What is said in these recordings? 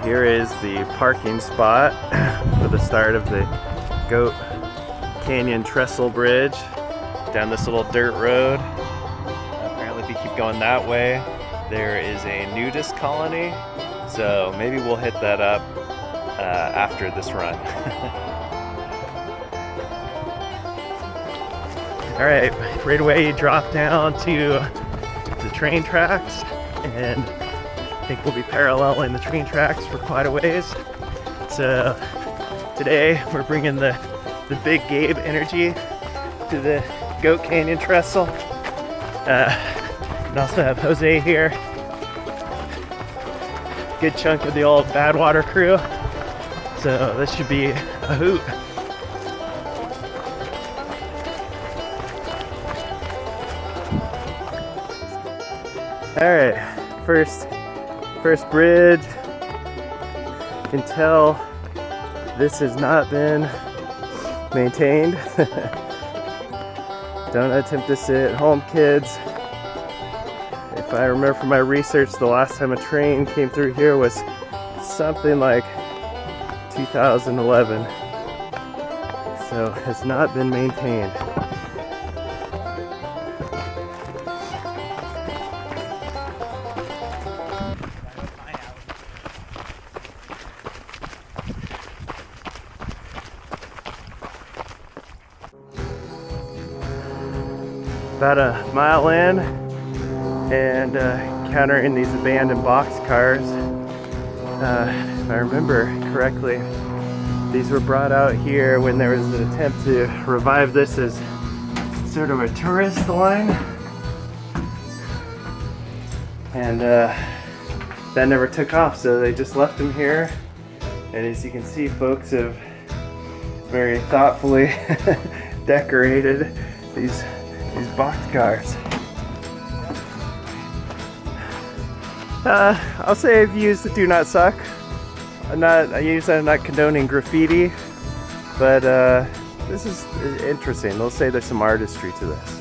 Here is the parking spot for the start of the Goat Canyon Trestle Bridge down this little dirt road. Apparently if you keep going that way, there is a nudist colony, so maybe we'll hit that up after this run. Alright, right away you drop down to the train tracks, and I think we'll be paralleling the train tracks for quite a ways. So today we're bringing the Big Gabe Energy to the Goat Canyon Trestle. And also have Jose here. Good chunk of the old Badwater crew. So this should be a hoot. Alright, first bridge. You can tell this has not been maintained. Don't attempt this at home, kids. If I remember from my research, the last time a train came through here was something like 2011. So it has not been maintained. About a mile in and encountering these abandoned boxcars. If I remember correctly, these were brought out here when there was an attempt to revive this as sort of a tourist line, and that never took off, so they just left them here. And as you can see, folks have very thoughtfully decorated these boxcars. I'll say I've used the do not suck. I'm not condoning graffiti, but this is interesting. They'll say there's some artistry to this.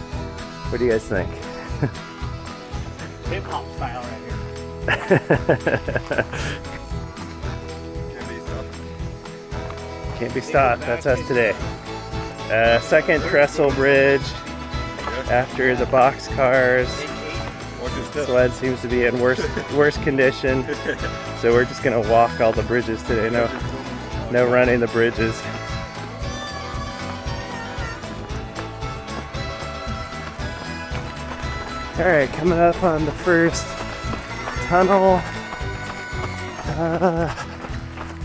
What do you guys think? Hip hop style right here. Can't be stopped. That's us today. Second trestle bridge after the boxcars. Sled seems to be in worse condition, so we're just gonna walk all the bridges today. No running the bridges. All right, coming up on the first tunnel.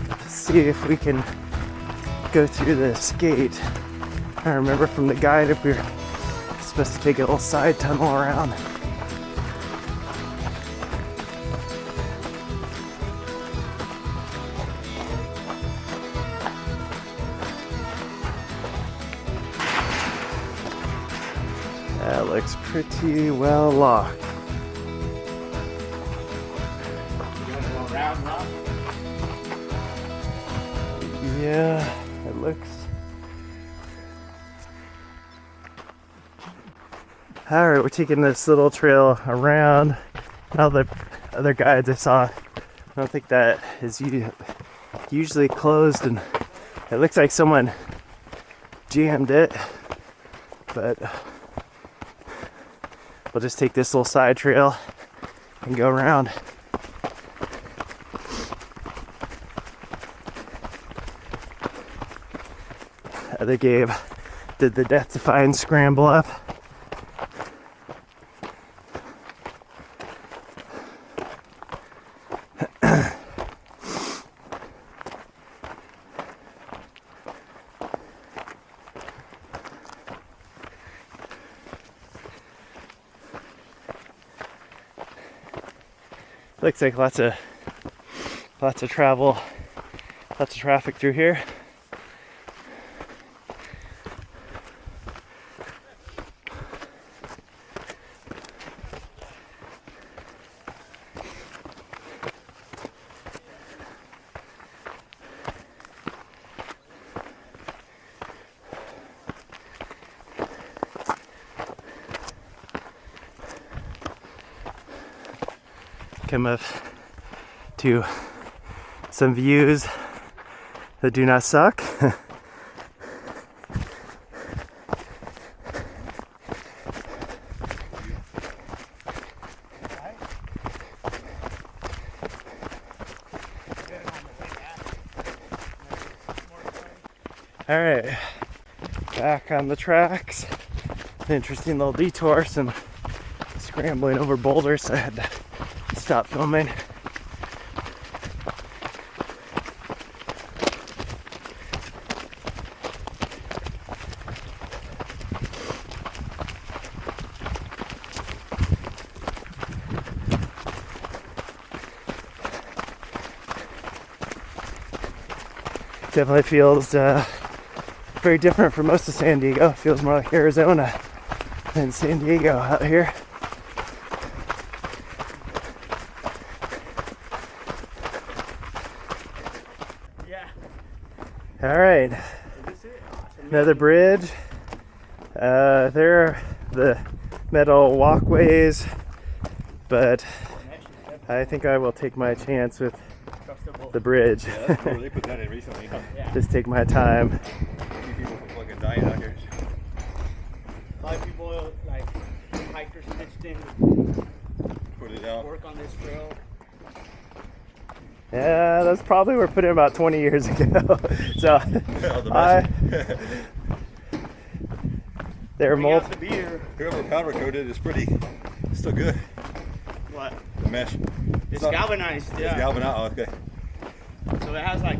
Let's see if we can go through this gate. I remember from the guide if we're supposed to take a little side tunnel around. That looks pretty well locked. Yeah, it looks. Alright, we're taking this little trail around. All the other guides I saw, I don't think that is usually closed, and it looks like someone jammed it, but we'll just take this little side trail and go around. Other Gabe did the death-defying scramble up. Looks like lots of travel, lots of traffic through here. come up to some views that do not suck. All right, back on the tracks. Interesting little detour, some scrambling over boulders, so I had to stop filming. Definitely feels very different from most of San Diego. It feels more like Arizona than San Diego out here. Yeah. All right, another bridge. There are the metal walkways, but I think I will take my chance with the bridge. Yeah, that's cool. They put that in recently, huh? Yeah. Just take my time. People are fucking dying out here. A lot of people, like hikers, pitched in, Put it out. work on this trail. Yeah, that's probably were put in about 20 years ago. So there are Bring out multiple. the beer. Whoever powder coated is pretty. It's still good. What? The mesh. It's not- galvanized. Yeah. It's galvanized. Oh, okay. So it has like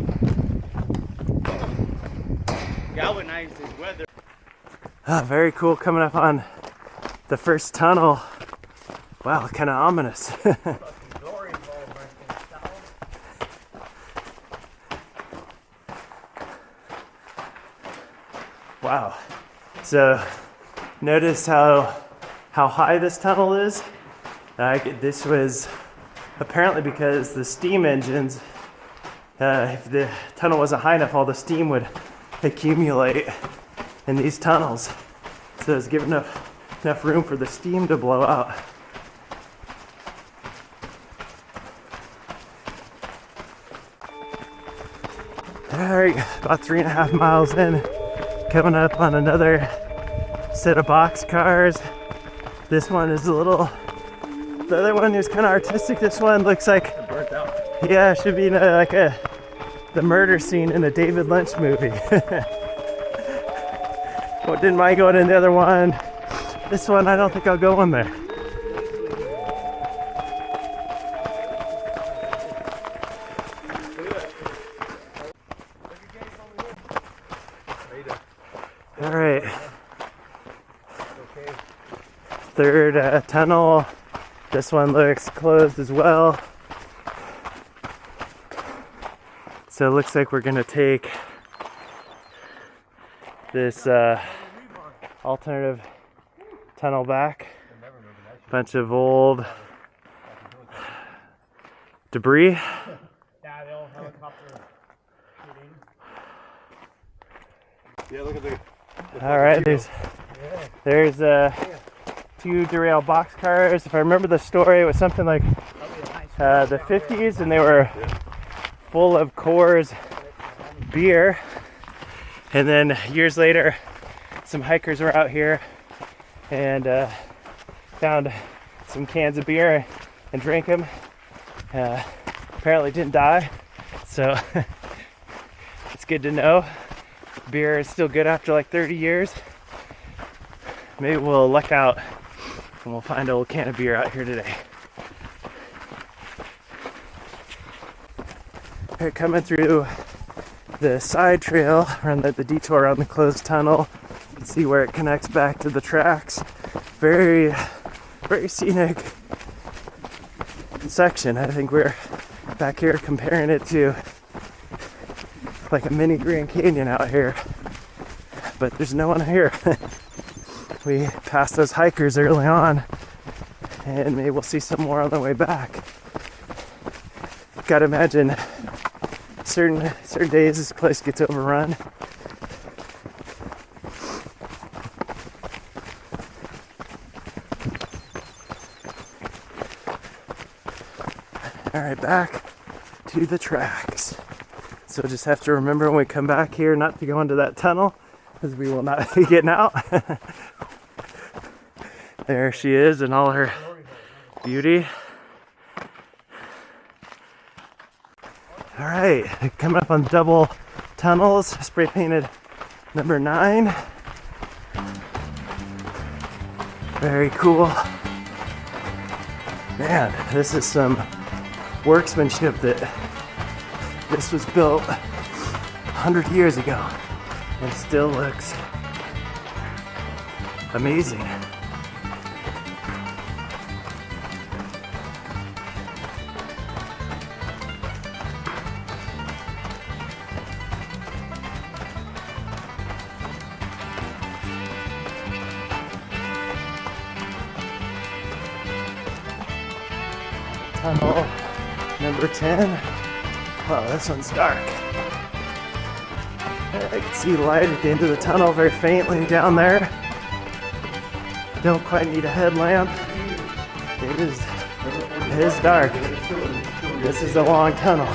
galvanized as weather. Very cool coming up on the first tunnel. Wow, kind of ominous. Wow. So notice how high this tunnel is. This was apparently because the steam engines, if the tunnel wasn't high enough, all the steam would accumulate in these tunnels. So it's giving enough room for the steam to blow out. All right, about 3.5 miles in, coming up on another set of box cars. This one is a little, the other one is kind of artistic. This one looks like, Burnt out. yeah, it should be the murder scene in a David Lynch movie. Well, didn't mind going in the other one. This one, I don't think I'll go in there. All right. Third tunnel. This one looks closed as well. So it looks like we're gonna take this alternative tunnel back. Bunch of old debris. Yeah, the old helicopter. Yeah, look at the. All right, there's two derailed box cars. If I remember the story, it was something like the 50s, and they were full of Coors beer. And then years later, some hikers were out here and found some cans of beer and drank them. Apparently didn't die, so it's good to know. Beer is still good after like 30 years. Maybe we'll luck out and we'll find a little can of beer out here today. Here, coming through the side trail, around the detour around the closed tunnel. You can see where it connects back to the tracks. Very, very scenic section. I think we're back here comparing it to like a mini Grand Canyon out here, but there's no one here. We passed those hikers early on, and maybe we'll see some more on the way back. Gotta imagine certain days this place gets overrun. All right, back to the tracks. So just have to remember when we come back here not to go into that tunnel, because we will not be getting out. There she is in all her beauty. All right, coming up on double tunnels, spray painted number 9. Very cool. Man, this is some workmanship that this was built 100 years ago and still looks amazing. Tunnel number 10. Wow, this one's dark. I can see light at the end of the tunnel very faintly down there. Don't quite need a headlamp. It is dark. This is a long tunnel.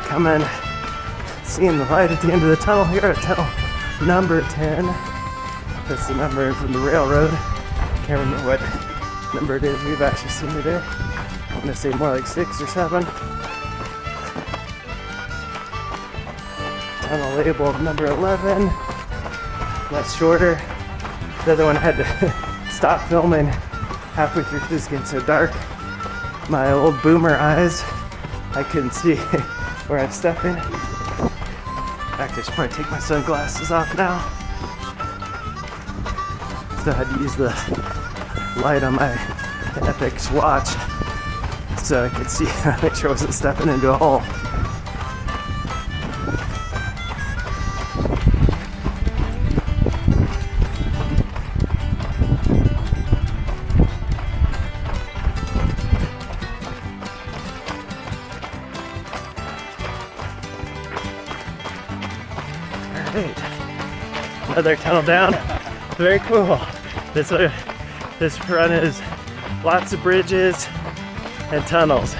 Coming, seeing the light at the end of the tunnel here at tunnel number 10. That's the number from the railroad. Can't remember what number it is we've actually seen today. I'm gonna say more like 6 or 7. Tunnel labeled number 11. That's shorter. The other one had to stop filming halfway through because it's getting so dark. My old boomer eyes, I couldn't see where I'm stepping. In fact, I should probably take my sunglasses off now. So I had to use the light on my Epic's watch so I could see, make sure I wasn't stepping into a hole. Alright, another tunnel down. Very cool. This run is lots of bridges and tunnels.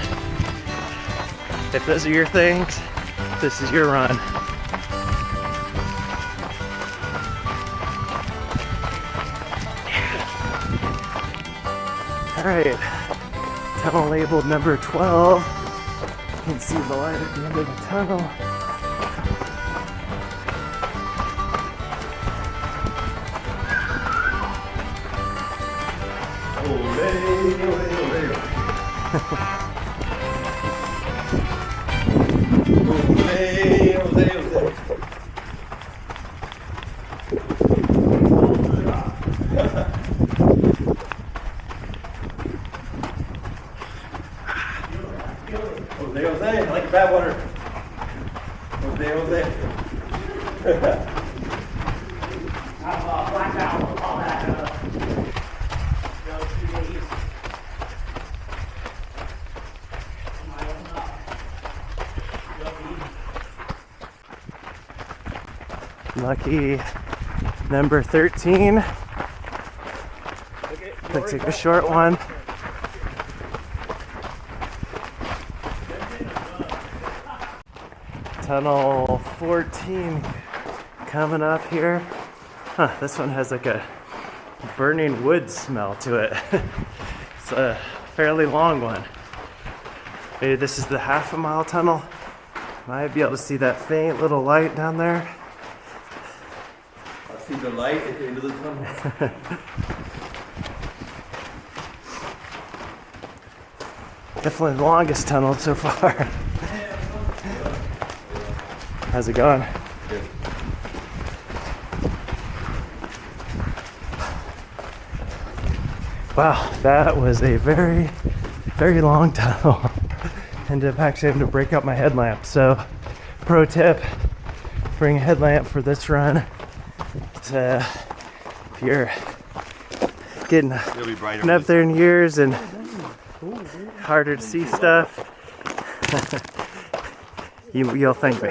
If those are your things, this is your run. Alright, tunnel labeled number 12. You can see the light at the end of the tunnel. I like bad water. Black out, all that. Lucky number 13. Looks like a short one. Tunnel 14 coming up here. Huh, this one has like a burning wood smell to it. It's a fairly long one. Maybe this is the half a mile tunnel. Might be able to see that faint little light down there. I see the light at the end of the tunnel. Definitely the longest tunnel so far. How's it going? Good. Wow, that was a very, very long tunnel. Ended up actually having to break out my headlamp. So, pro tip, bring a headlamp for this run. If you're getting up there in years and harder to see stuff, you'll thank me.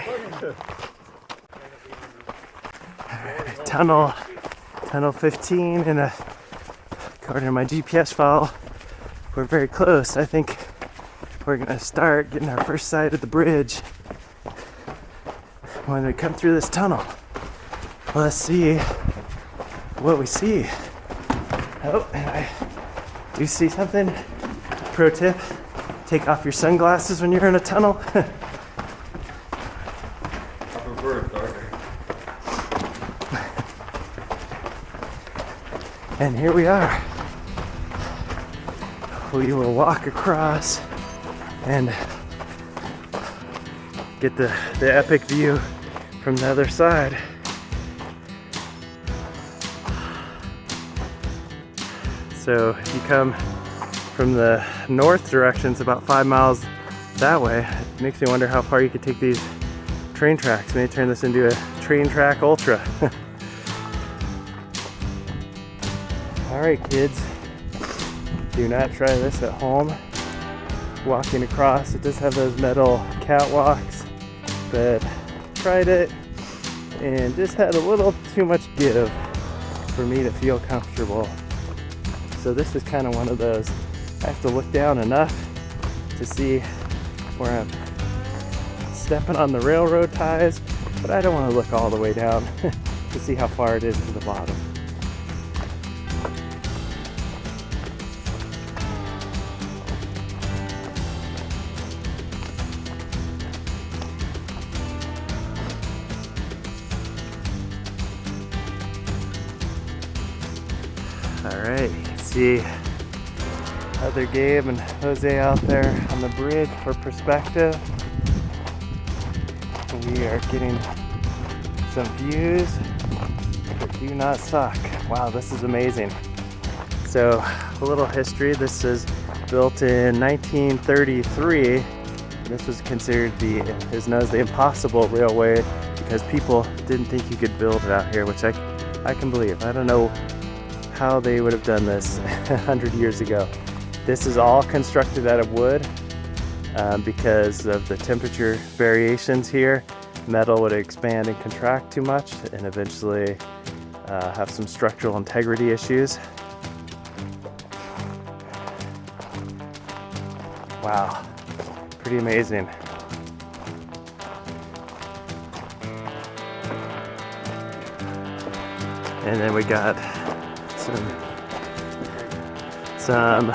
Tunnel tunnel 15, and according to my GPS file, we're very close. I think we're gonna start getting our first sight of the bridge when we come through this tunnel. Let's see what we see. Oh, and I do see something. Pro tip, take off your sunglasses when you're in a tunnel. I prefer it darker. And here we are. We will walk across and get the epic view from the other side. So if you come from the north direction, it's about 5 miles that way. It makes me wonder how far you could take these train tracks. Maybe turn this into a train track ultra. All right, kids, do not try this at home. Walking across, it does have those metal catwalks, but tried it and just had a little too much give for me to feel comfortable. So this is kind of one of those, I have to look down enough to see where I'm stepping on the railroad ties, but I don't want to look all the way down to see how far it is to the bottom. All right, you can see other Gabe and Jose out there on the bridge for perspective. We are getting some views that do not suck. Wow, this is amazing. So, a little history. This is built in 1933. This was considered is known as the impossible railway because people didn't think you could build it out here, which I can believe. I don't know how they would have done this 100 years ago. This is all constructed out of wood because of the temperature variations here. Metal would expand and contract too much and eventually have some structural integrity issues. Wow, pretty amazing. And then we got some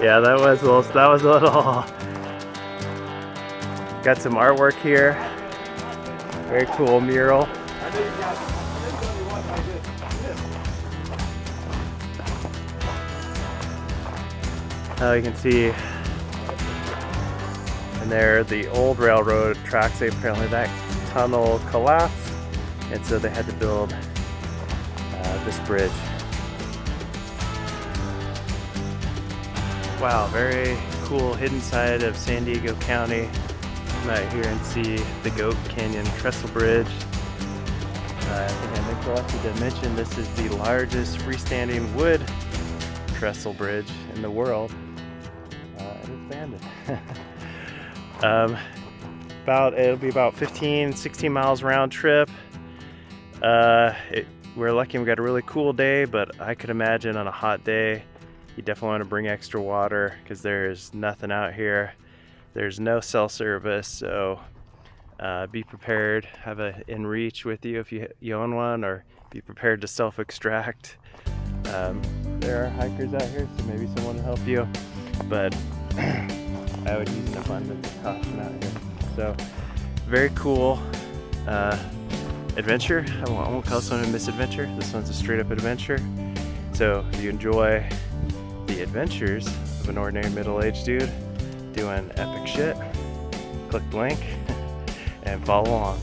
yeah, that was a little got some artwork here. Very cool mural. Now you can see, and there the old railroad tracks. Apparently that tunnel collapsed, and so they had to build this bridge. Wow, very cool hidden side of San Diego County. Come out here and see the Goat Canyon Trestle Bridge. I think I neglected to mention this is the largest freestanding wood trestle bridge in the world. It is abandoned. It'll be about 15-16 miles round trip. We're lucky we got a really cool day, but I could imagine on a hot day you definitely want to bring extra water because there's nothing out here. There's no cell service, so be prepared. Have an inReach with you if you own one, or be prepared to self-extract. There are hikers out here, so maybe someone will help you, but I would use an abundance of caution out here. So very cool adventure. I won't call this one a misadventure. This one's a straight up adventure. So if you enjoy the adventures of an ordinary middle-aged dude doing epic shit, click the link and follow along.